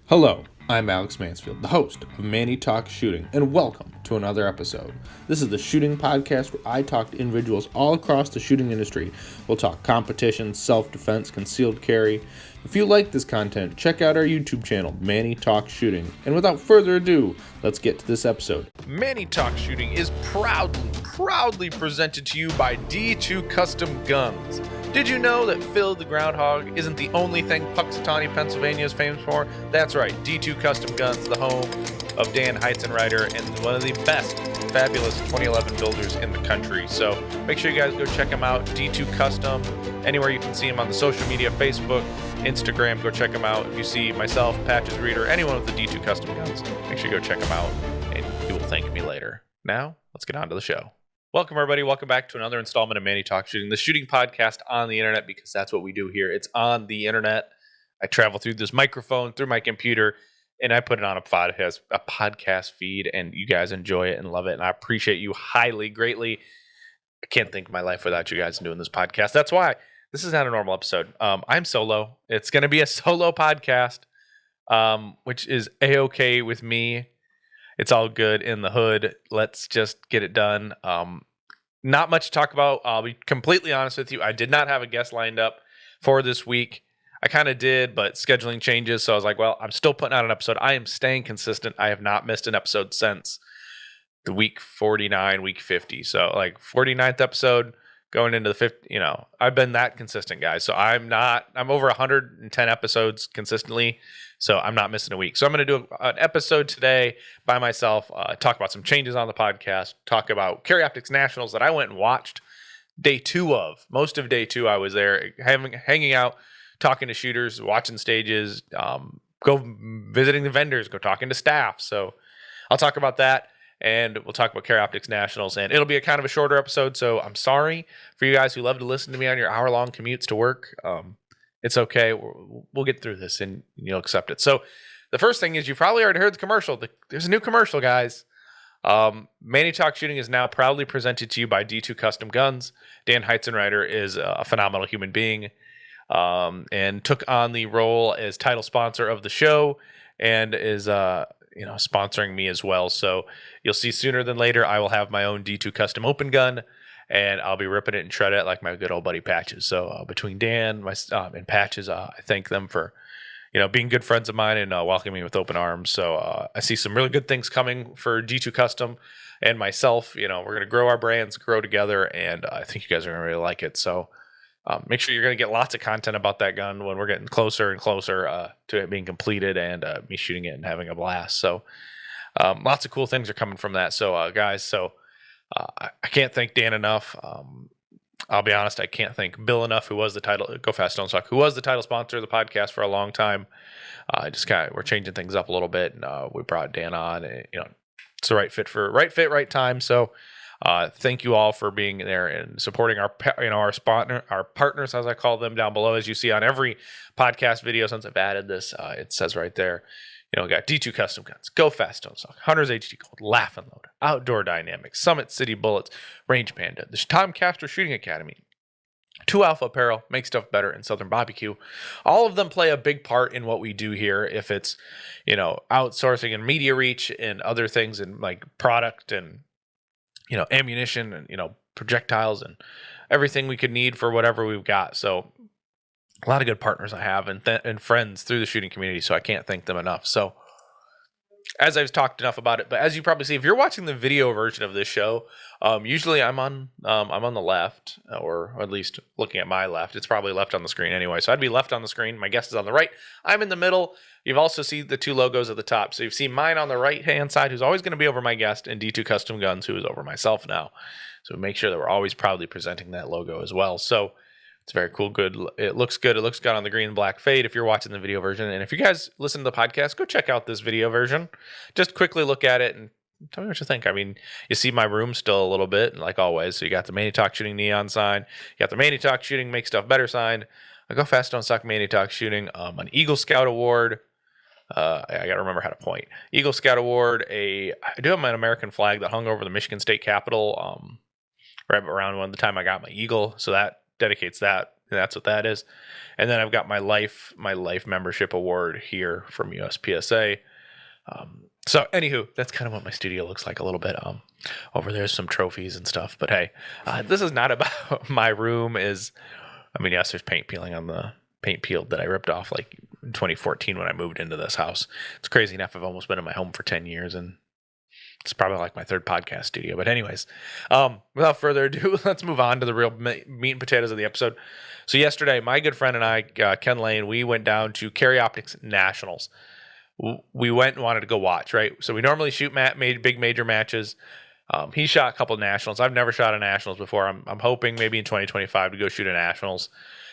Hello, I'm Alex Mansfield, the host of Manny Talks Shooting, and welcome to another episode. This is the shooting podcast where I talk to individuals all across the shooting industry. We'll talk competition, self-defense, concealed carry. If you like this content, check out our YouTube channel, Manny Talks Shooting. And without further ado, let's get to this episode. Manny Talks Shooting is proudly presented to you by D2 Custom Guns. Did you know that Phil the Groundhog isn't the only thing Puxatawny, Pennsylvania is famous for? That's right, D2 Custom Guns, the home of Dan Heizenreiter and one of the best, fabulous 2011 builders in the country. So make sure you guys go check him out, D2 Custom, anywhere you can see him on the social media, Facebook, Instagram, go check him out. If you see myself, Patches Reader, anyone with the D2 Custom Guns, make sure you go check him out, and you will thank me later. Now, let's get on to the show. Welcome, everybody. Welcome back to another installment of Manny Talks Shooting, the shooting podcast on the internet, because that's what we do here. It's on the internet. I travel through this microphone, through my computer, and I put it on a podcast feed, and you guys enjoy it and love it, and I appreciate you highly, greatly. I can't think of my life without you guys doing this podcast. That's why this is not a normal episode. I'm solo. It's going to be a solo podcast, which is A-okay with me. It's all good in the hood. Let's just get it done. Not much to talk about. I'll be completely honest with you. I did not have a guest lined up for this week. I kind of did, but scheduling changes. So I was like, well, I'm still putting out an episode. I am staying consistent. I have not missed an episode since the week 49, week 50. So like 49th episode going into the 50, I've been that consistent, guys. So I'm over 110 episodes consistently. So I'm not missing a week. So I'm going to do an episode today by myself, talk about some changes on the podcast, talk about Carry Optics Nationals that I went and watched day 2 of. Most of day 2 I was there hanging out, talking to shooters, watching stages, go visiting the vendors, go talking to staff. So I'll talk about that, and we'll talk about Carry Optics Nationals, and it'll be a kind of a shorter episode. So I'm sorry for you guys who love to listen to me on your hour-long commutes to work. It's okay. We'll get through this, and you'll accept it. So the first thing is, you've probably already heard the commercial. There's a new commercial, guys. Manny Talks Shooting is now proudly presented to you by D2 Custom Guns. Dan Heizenreiter is a phenomenal human being, and took on the role as title sponsor of the show, and is sponsoring me as well. So you'll see sooner than later, I will have my own D2 Custom open gun, and I'll be ripping it and shredding it like my good old buddy Patches. So between Dan and Patches, I thank them for being good friends of mine and welcoming me with open arms. So I see some really good things coming for D2 Custom and myself. We're going to grow our brands, grow together, and I think you guys are going to really like it. So make sure you're going to get lots of content about that gun when we're getting closer and closer to it being completed, and me shooting it and having a blast. So lots of cool things are coming from that. So guys, I can't thank Dan enough. I'll be honest, I can't thank Bill enough, who was the title, Go Fast Don't Suck, who was the title sponsor of the podcast for a long time. We're changing things up a little bit, and we brought Dan on. And, it's the right fit, right time. So thank you all for being there and supporting our partners, as I call them, down below. As you see on every podcast video since I've added this, it says right there. We got D2 Custom Guns, Go Fast Don't Suck, Hunter's HD Gold, Laugh and Load, Outdoor Dynamics, Summit City Bullets, Range Panda, the Tom Castro Shooting Academy, 2 Alpha Apparel, Make Stuff Better, and Southern Barbecue. All of them play a big part in what we do here. If it's, outsourcing and media reach and other things, and like product and, ammunition and, projectiles and everything we could need for whatever we've got. So a lot of good partners I have and friends through the shooting community, so I can't thank them enough. So as I've talked enough about it, but as you probably see, if you're watching the video version of this show, usually I'm on the left, or at least looking at my left. It's probably left on the screen anyway, so I'd be left on the screen. My guest is on the right. I'm in the middle. You've also seen the 2 logos at the top. So you've seen mine on the right-hand side, who's always going to be over my guest, and D2 Custom Guns, who is over myself now. So make sure that we're always proudly presenting that logo as well. So it's very cool. Good. It looks good. It looks good on the green and black fade if you're watching the video version. And if you guys listen to the podcast, go check out this video version. Just quickly look at it and tell me what you think. I mean, you see my room still a little bit, like always. So you got the Manny Talks Shooting neon sign. You got the Manny Talks Shooting Make Stuff Better sign. I Go Fast Don't Suck Manny Talks Shooting. An Eagle Scout Award. I got to remember how to point. Eagle Scout Award. I do have an American flag that hung over the Michigan State Capitol right around when the time I got my Eagle. So that dedicates that That's what that is. And then I've got my life membership award here from USPSA. So anywho, that's kind of what my studio looks like a little bit. Over there's some trophies and stuff, but hey, this is not about my room. Yes, there's paint peeling on the paint peeled that I ripped off like in 2014 when I moved into this house. It's crazy enough. I've almost been in my home for 10 years, and it's probably like my third podcast studio. But anyways, without further ado, let's move on to the real meat and potatoes of the episode. So yesterday, my good friend and I, Ken Lane, we went down to Carry Optics Nationals. We went and wanted to go watch, right? So we normally shoot big major matches. He shot a couple of nationals. I've never shot a nationals before. I'm hoping maybe in 2025 to go shoot a nationals,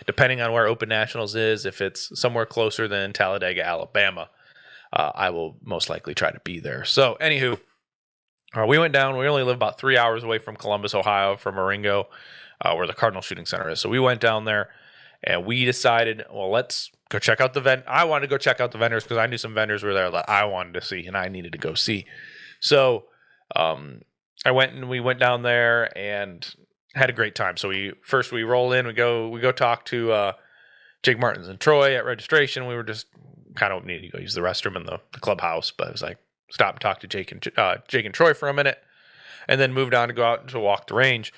depending on where Open Nationals is. If it's somewhere closer than Talladega, Alabama, I will most likely try to be there. So anywho, we went down. We only live about 3 hours away from Columbus, Ohio, from Marengo, where the Cardinal Shooting Center is. So we went down there, and we decided, well, let's go check out the vendor. I wanted to go check out the vendors because I knew some vendors were there that I wanted to see and I needed to go see. So we went down there and had a great time. So we roll in, we go talk to Jake Martins and Troy at registration. We were just kind of needed to go use the restroom in the clubhouse, but it was like stop and talk to Jake and Troy for a minute, and then moved on to go out to walk the range.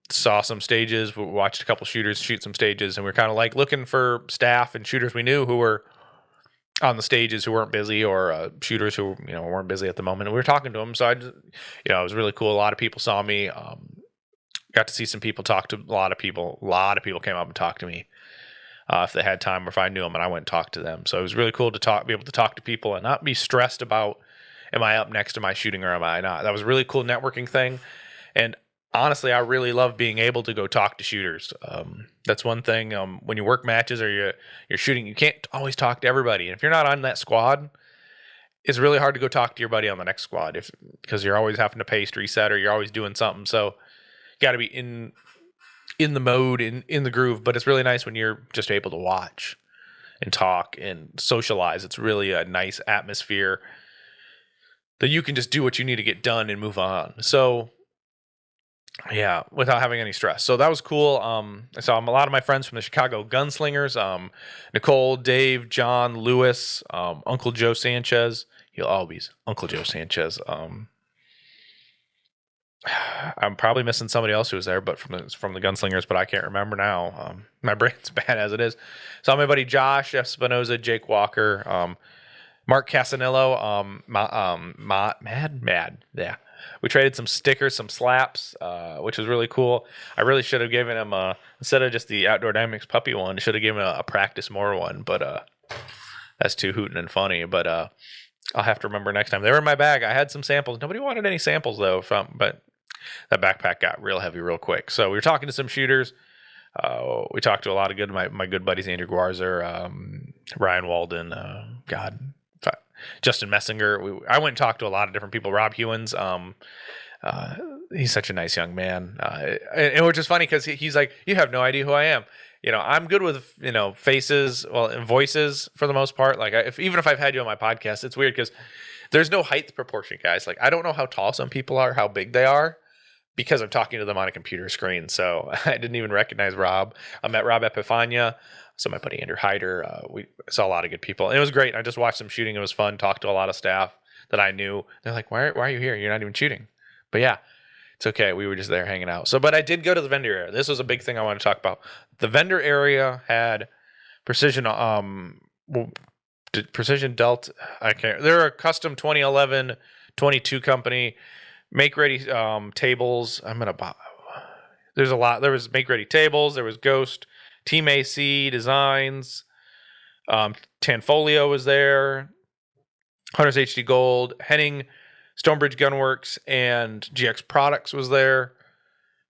Saw some stages, we watched a couple shooters shoot some stages, and we are kind of like looking for staff and shooters we knew who were on the stages who weren't busy, or shooters who weren't busy at the moment. And we were talking to them, so it was really cool. A lot of people saw me. Got to see some people, talk to a lot of people. A lot of people came up and talked to me if they had time or if I knew them, and I went and talked to them. So it was really cool to be able to talk to people and not be stressed about, am I up next to my shooting or am I not? That was a really cool networking thing. And honestly, I really love being able to go talk to shooters. That's one thing. When you work matches or you're shooting, you can't always talk to everybody. And if you're not on that squad, it's really hard to go talk to your buddy on the next squad because you're always having to pace reset or you're always doing something. So you got to be in the mode, in the groove. But it's really nice when you're just able to watch and talk and socialize. It's really a nice atmosphere that you can just do what you need to get done and move on. So yeah, without having any stress. So that was cool. I saw a lot of my friends from the Chicago Gunslingers, Nicole, Dave, John, Lewis, Uncle Joe Sanchez. He'll always Uncle Joe Sanchez. I'm probably missing somebody else who was there, but from the Gunslingers, but I can't remember now. My brain's bad as it is. Saw my buddy Josh Espinoza, Jake Walker, Mark Casanillo, Mad. Yeah. We traded some stickers, some slaps, which was really cool. I really should have given him instead of just the Outdoor Dynamics puppy one, should have given him a practice more one, but that's too hooting and funny. But I'll have to remember next time. They were in my bag. I had some samples. Nobody wanted any samples though, but that backpack got real heavy real quick. So we were talking to some shooters. We talked to a lot of my good buddies, Andrew Guarzer, Ryan Walden, Justin Messinger. I went and talked to a lot of different people. Rob Hewins, he's such a nice young man. And which is funny because he's like, you have no idea who I am. I'm good with, faces, and voices for the most part. Like even if I've had you on my podcast, it's weird because there's no height proportion, guys. Like I don't know how tall some people are, how big they are, because I'm talking to them on a computer screen. So I didn't even recognize Rob. I met Rob Epifania. So my buddy Andrew Hyder, we saw a lot of good people. And it was great. I just watched some shooting. It was fun. Talked to a lot of staff that I knew. They're like, why are you here? You're not even shooting. But yeah, it's okay. We were just there hanging out. But I did go to the vendor area. This was a big thing I wanted to talk about. The vendor area had precision dealt. I can't. They're a custom 2011, 22 company. Make ready tables. There's a lot. There was make ready tables. There was Ghost. Team AC Designs, Tanfolio was there, Hunters HD Gold, Henning, Stonebridge Gunworks, and GX Products was there.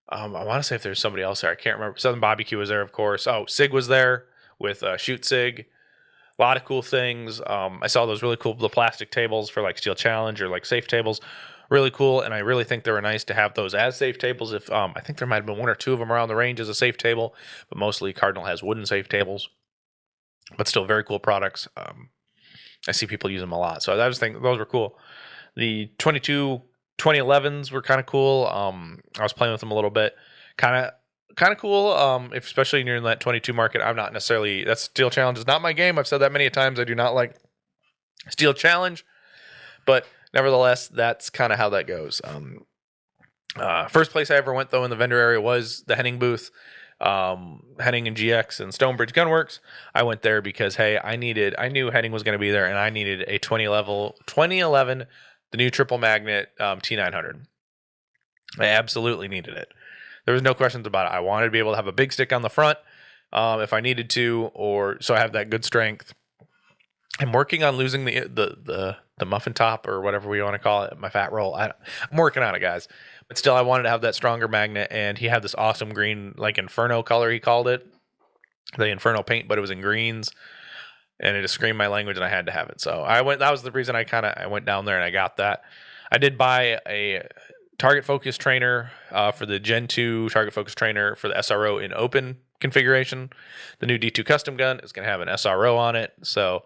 I want to say if there's somebody else there. I can't remember. Southern Barbecue was there, of course. Oh, SIG was there with Shoot SIG. A lot of cool things. I saw those really cool, the plastic tables for like Steel Challenge or like safe tables. Really cool, and I really think they were nice to have those as safe tables. If I think there might have been one or two of them around the range as a safe table, but mostly Cardinal has wooden safe tables. But still, very cool products. I see people use them a lot, so I just think those were cool. The 2011s were kind of cool. I was playing with them a little bit. Kind of kind of cool. If especially when you're in that 22 market, I'm not necessarily that steel challenge is not my game. I've said that many times. I do not like steel challenge, but nevertheless, that's kind of how that goes. First place I ever went though in the vendor area was the Henning booth. Henning and GX and Stonebridge Gunworks. I went there because hey, I knew Henning was going to be there, and I needed a 2011, the new triple magnet T900. I absolutely needed it. There was no questions about it. I wanted to be able to have a big stick on the front if I needed to, or so I have that good strength. I'm working on losing the muffin top or whatever we want to call it, my fat roll. I'm working on it, guys. But still, I wanted to have that stronger magnet, and he had this awesome green, like Inferno color, he called it. The Inferno paint, but it was in greens, and it just screamed my language, and I had to have it. So I went. That was the reason I went down there, and I got that. I did buy a target focus trainer for the Gen 2 target focus trainer for the SRO in open configuration. The new D2 custom gun is going to have an SRO on it, so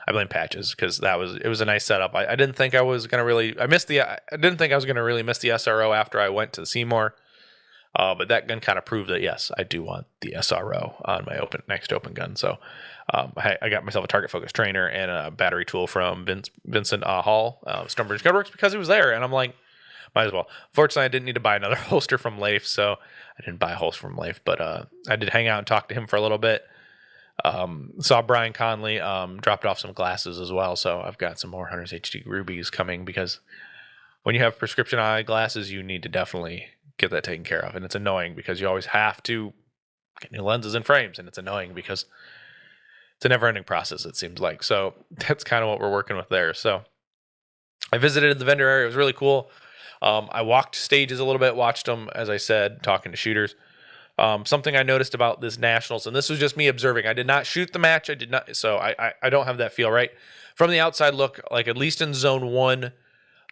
I blame patches because it was a nice setup. I didn't think I was gonna really I didn't think I was gonna really miss the SRO after I went to the Seymour, but that gun kind of proved that yes, I do want the SRO on my next open gun. So I got myself a target focus trainer and a battery tool from Vincent Hall, Stonebridge Gunworks, because he was there, and I'm like, might as well. Fortunately, I didn't need to buy another holster from Leif, so I didn't buy a holster from Leif, but I did hang out and talk to him for a little bit. Saw Brian Conley, dropped off some glasses as well. So I've got some more Hunters HD Rubies coming because when you have prescription eye glasses, you need to definitely get that taken care of. And it's annoying because you always have to get new lenses and frames. And it's annoying because it's a never ending process, it seems like. So that's kind of what we're working with there. So I visited the vendor area. It was really cool. I walked stages a little bit, watched them, as I said, talking to shooters. Something I noticed about this Nationals, and this was just me observing. I did not shoot the match. I did not, so I don't have that feel right from the outside look. Like at least in Zone 1,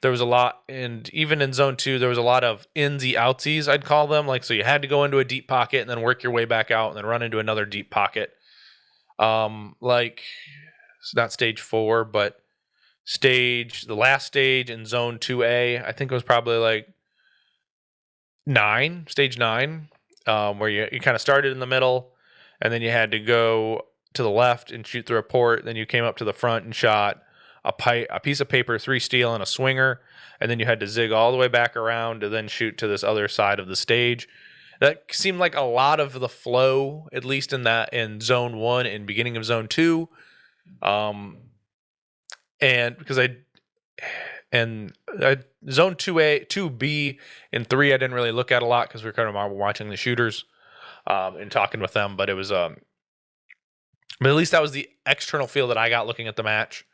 there was a lot, and even in Zone 2, there was a lot of insy outsies, I'd call them. Like so, you had to go into a deep pocket and then work your way back out, and then run into another deep pocket. Like it's not stage 4, but the last stage in Zone 2A, I think it was probably like stage 9. Where you kind of started in the middle, and then you had to go to the left and shoot through a port. Then you came up to the front and shot a piece of paper, 3 steel, and a swinger, and then you had to zig all the way back around to then shoot to this other side of the stage. That seemed like a lot of the flow, at least in Zone 1 and beginning of Zone 2. And because Zone 2A, 2B, and 3 I didn't really look at a lot because we were kind of watching the shooters and talking with them. But it was but at least that was the external feel that I got looking at the match.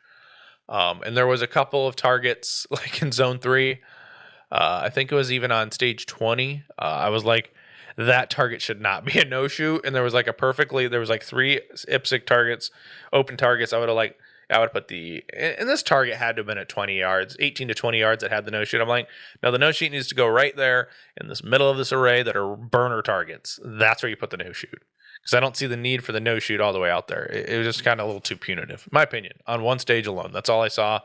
And there was a couple of targets like in Zone 3. I think it was even on stage 20. I was like, that target should not be a no shoot. And there was like 3 IPSC targets, open targets. I would put and this target had to have been at 20 yards, 18 to 20 yards that had the no shoot. I'm like, no, the no shoot needs to go right there in this middle of this array that are burner targets. That's where you put the no shoot. Because I don't see the need for the no shoot all the way out there. It was just kind of a little too punitive, in my opinion, on one stage alone. That's all I saw.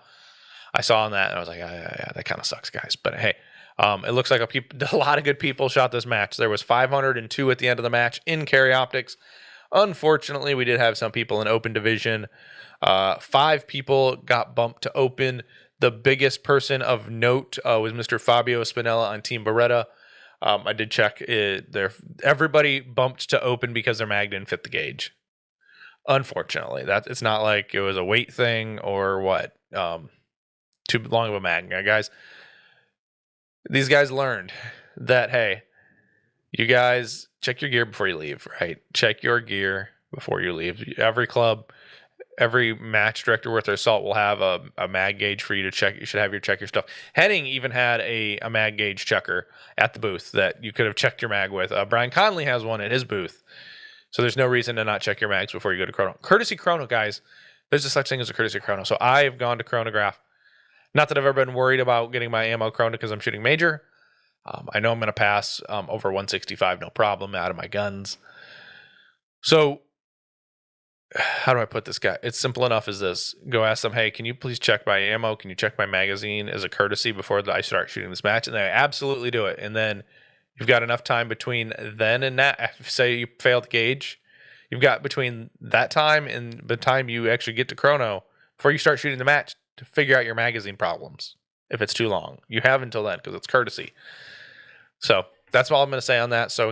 I saw on that, and I was like, yeah, that kind of sucks, guys. But hey, it looks like a lot of good people shot this match. There was 502 at the end of the match in carry optics. Unfortunately, we did have some people in open division. 5 people got bumped to open. The biggest person of note was Mr. Fabio Spinella on Team Beretta. I did check everybody bumped to open because their mag didn't fit the gauge. Unfortunately, it's not like it was a weight thing or what. Too long of a mag, guys. These guys learned that hey, you guys check your gear before you leave. Right? Check your gear before you leave. Every club. Every match director worth their salt will have a mag gauge for you to check. You should have check your stuff. Henning even had a mag gauge checker at the booth that you could have checked your mag with. Brian Conley has one at his booth. So there's no reason to not check your mags before you go to Chrono. Courtesy Chrono, guys. There's a such thing as a courtesy Chrono. So I've gone to Chronograph. Not that I've ever been worried about getting my ammo Chrono because I'm shooting major. I know I'm going to pass over 165, no problem, out of my guns. So how do I put this guy? It's simple enough as this. Go ask them, hey, can you please check my ammo? Can you check my magazine as a courtesy before I start shooting this match? And they absolutely do it. And then You've got enough time between then and that. Say you failed gauge, you've got between that time and the time you actually get to chrono before you start shooting the match to figure out your magazine problems. If it's too long, you have until then because it's courtesy. So that's all I'm going to say on that. So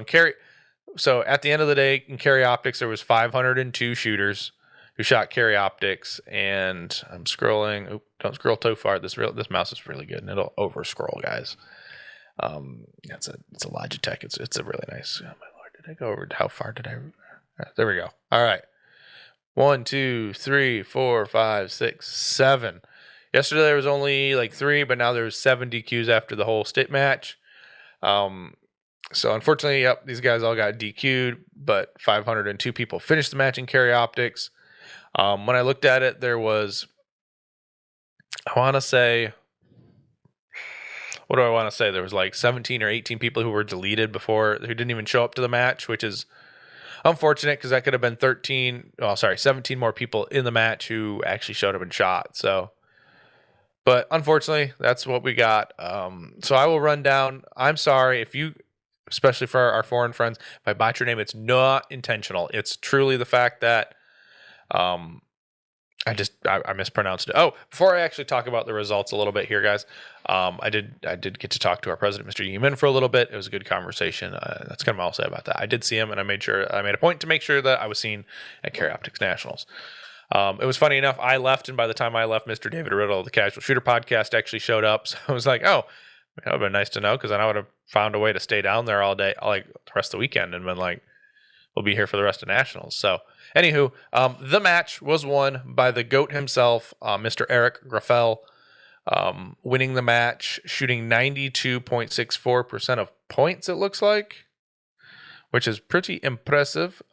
at the end of the day, in carry optics, there was 502 shooters who shot carry optics, and I'm scrolling. Oop, don't scroll too far. This mouse is really good, and it'll over scroll, guys. It's a Logitech. It's a really nice. Oh my lord, did I go over? How far did I? There we go. All right. 1, 2, 3, 4, 5, 6, 7. Yesterday there was only like 3, but now there's 7 DQs after the whole state match. So unfortunately, yep, these guys all got DQ'd, but 502 people finished the match in carry optics. When I looked at it, there was, I want to say, what do I want to say? There was like 17 or 18 people who were deleted who didn't even show up to the match, which is unfortunate because that could have been 17 more people in the match who actually showed up and shot. So, but unfortunately, that's what we got. So I will run down. I'm sorry if you, especially for our foreign friends, if I botch your name, it's not intentional. It's truly the fact that I mispronounced it. Oh, before I actually talk about the results a little bit here, guys, I did get to talk to our president, Mr. Yeeman, for a little bit. It was a good conversation. That's kind of all I'll say about that. I did see him, and I made a point to make sure that I was seen at Carry Optics Nationals. It was funny enough. I left, and by the time I left, Mr. David Riddle of the Casual Shooter podcast actually showed up. So I was like, oh, that would have been nice to know, because then I would have found a way to stay down there all day, like the rest of the weekend, and been like, we'll be here for the rest of Nationals. So, anywho, the match was won by the GOAT himself, Mr. Eric Graffel, winning the match, shooting 92.64% of points, it looks like, which is pretty impressive,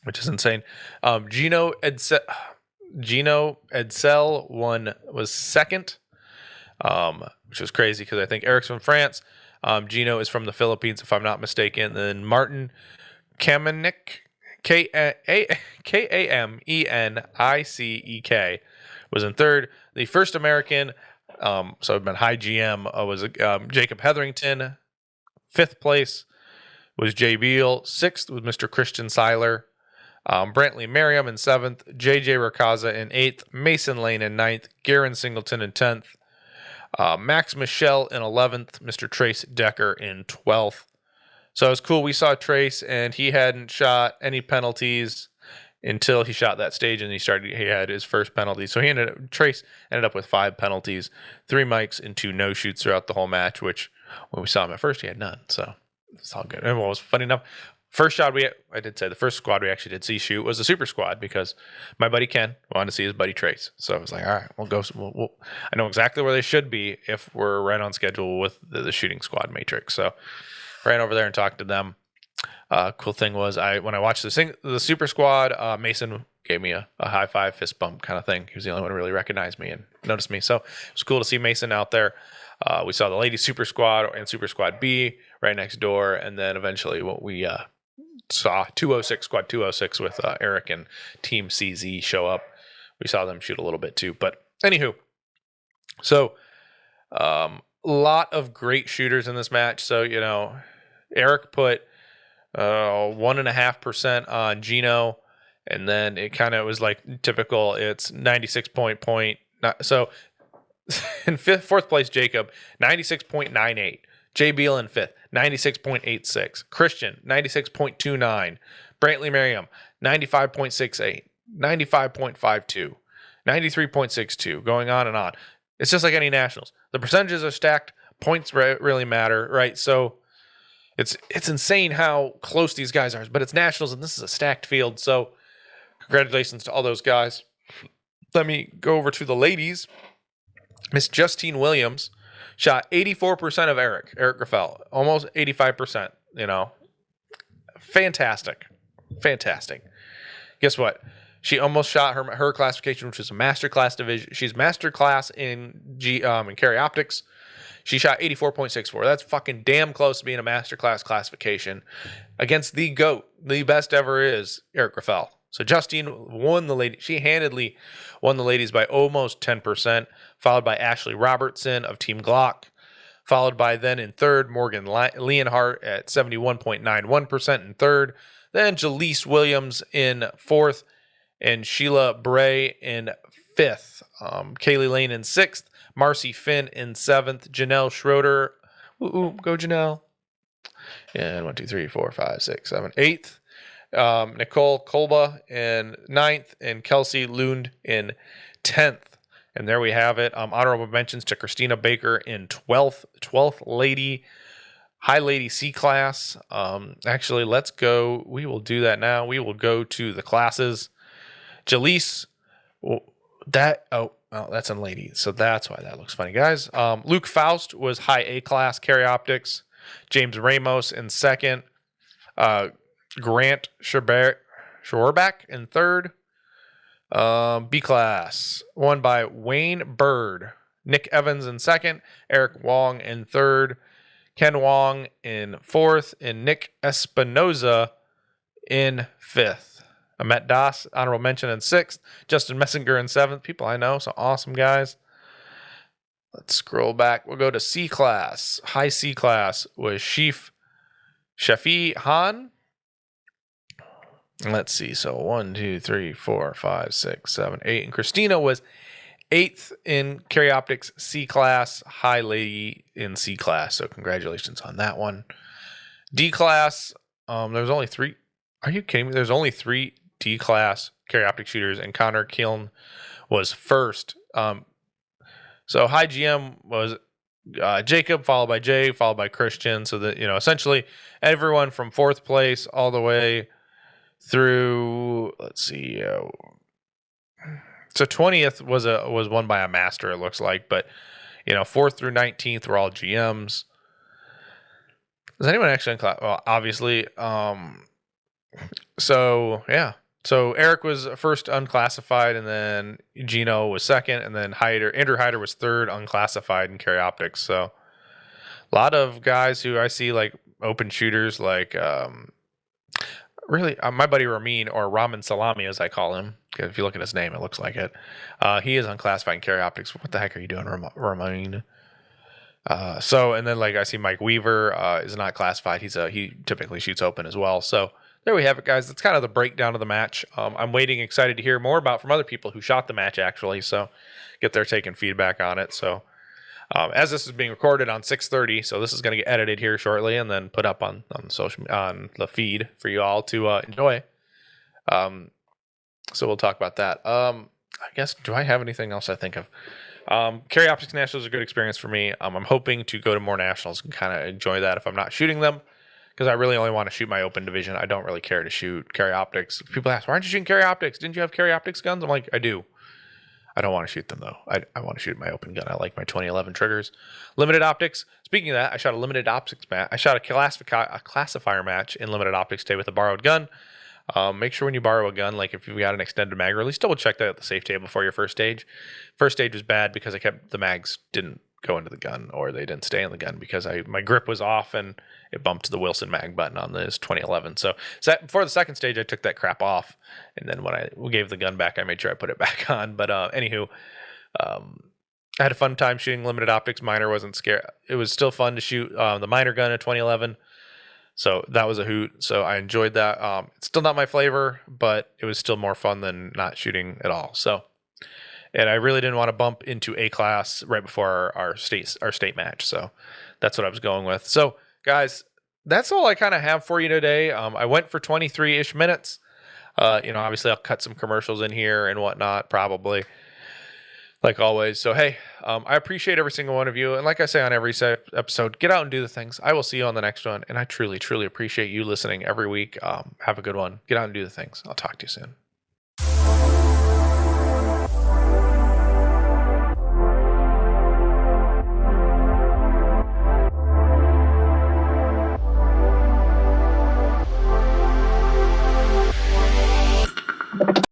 which is insane. Gino Edsel was second, which was crazy because I think Eric's from France. Gino is from the Philippines, if I'm not mistaken. Then Martin Kamenik, Kamenicek, was in third. The first American, so it'd been high GM, was Jacob Hetherington. Fifth place was Jay Beal. Sixth was Mr. Christian Seiler. Brantley Merriam in seventh. JJ Rakaza in eighth. Mason Lane in ninth. Garen Singleton in 10th. Max Michelle in 11th, Mr. Trace Decker in 12th. So it was cool. We saw Trace, and he hadn't shot any penalties until he shot that stage, and he had his first penalty. So Trace ended up with 5 penalties, 3 mics, and 2 no-shoots throughout the whole match, which when we saw him at first, he had none. So it's all good. And what was funny enough, the first squad we actually did see shoot was the super squad, because my buddy Ken wanted to see his buddy Trace. So I was like, all right, we'll go. I know exactly where they should be if we're right on schedule with the shooting squad matrix. So ran over there and talked to them. Cool thing was when I watched the super squad, Mason gave me a high five, fist bump kind of thing. He was the only one who really recognized me and noticed me. So it was cool to see Mason out there. We saw the ladies super squad and super squad B right next door. And then eventually we saw 206 squad 206 with Eric and Team CZ show up. We saw them shoot a little bit too, but anywho, so a lot of great shooters in this match. So Eric put 1.5% on Gino, and then it kind of was like typical. It's 96 point. So in fourth place, Jacob 96.98. Jay Beal in fifth, 96.86. Christian, 96.29. Brantley Merriam, 95.68. 95.52. 93.62. Going on and on. It's just like any Nationals. The percentages are stacked. Points really matter, right? So it's insane how close these guys are. But it's Nationals, and this is a stacked field. So congratulations to all those guys. Let me go over to the ladies. Miss Justine Williams shot 84% of Eric Graffel, almost 85%, Fantastic. Guess what? She almost shot her classification, which is a master class division. She's master class in carry optics. She shot 84.64. That's fucking damn close to being a master class classification against the GOAT, the best ever is, Eric Graffel. So Justine won the lady. She handedly won the ladies by almost 10%, followed by Ashley Robertson of Team Glock, followed by then in third, Morgan Leonhardt at 71.91% in third, then Jaleese Williams in fourth, and Sheila Bray in fifth. Kaylee Lane in sixth, Marcy Finn in seventh, Janelle Schroeder, go Janelle, and 1, 2, 3, 4, 5, 6, 7, eighth. Nicole Kolba in ninth, and Kelsey Lund in 10th. And there we have it. Honorable mentions to Christina Baker in 12th lady, high lady C class. Actually, let's go. We will do that now. We will go to the classes. Jaleese, that's in lady. So that's why that looks funny, guys. Luke Faust was high A class carry optics. James Ramos in second. Grant Schwarbeck in third. B class won by Wayne Bird. Nick Evans in second. Eric Wong in third. Ken Wong in fourth. And Nick Espinoza in fifth. Ahmet Das, honorable mention, in sixth. Justin Messinger in seventh. People I know, so awesome guys. Let's scroll back. We'll go to C class. High C class was Shafi Han. Let's see. So 1, 2, 3, 4, 5, 6, 7, 8. And Christina was eighth in carry optics C class, high lady in C class. So congratulations on that one. D class, there's only 3. Are you kidding me? There's only 3 D class carry optic shooters, and Connor Kiln was first. So high GM was Jacob, followed by Jay, followed by Christian. So that, essentially everyone from fourth place all the way through, let's see, so 20th was won by a master, it looks like, but 4th through 19th were all GMs. Is anyone actually in class? Well, obviously. So Eric was first unclassified, and then Gino was second, and then Andrew Hyder was third unclassified in carry optics. So a lot of guys who I see like open shooters, like really, my buddy Ramin, or Ramen Salami as I call him, because if you look at his name, it looks like it. He is unclassified in carry optics. What the heck are you doing, Ramin? And then like I see Mike Weaver is not classified. He typically shoots open as well. So there we have it, guys. That's kind of the breakdown of the match. I'm waiting, excited to hear more from other people who shot the match actually. So get their take and feedback on it. So as this is being recorded on 6:30, so this is going to get edited here shortly and then put up on the feed for you all to enjoy. So we'll talk about that. I guess, do I have anything else I think of? Carry Optics Nationals is a good experience for me. I'm hoping to go to more nationals and kind of enjoy that if I'm not shooting them, because I really only want to shoot my open division. I don't really care to shoot carry optics. People ask, why aren't you shooting carry optics? Didn't you have carry optics guns? I'm like, I do. I don't want to shoot them, though. I want to shoot my open gun. I like my 2011 triggers. Limited optics. Speaking of that, I shot a limited optics match. I shot a classifier match in limited optics today with a borrowed gun. Make sure when you borrow a gun, like if you've got an extended mag release, double check that at the safe table before your first stage. First stage was bad because the mags didn't go into the gun, or they didn't stay in the gun because my grip was off and it bumped the Wilson mag button on this 2011. So before the second stage, I took that crap off, and then when I gave the gun back, I made sure I put it back on. But anywho, I had a fun time shooting limited optics. Minor wasn't scared. It was still fun to shoot the minor gun in 2011. So that was a hoot. So I enjoyed that. It's still not my flavor, but it was still more fun than not shooting at all. So, and I really didn't want to bump into A class right before our state match. So that's what I was going with. So guys, that's all I kind of have for you today. I went for 23-ish minutes. Obviously I'll cut some commercials in here and whatnot, probably, like always. So, hey, I appreciate every single one of you. And like I say on every episode, get out and do the things. I will see you on the next one. And I truly, truly appreciate you listening every week. Have a good one. Get out and do the things. I'll talk to you soon.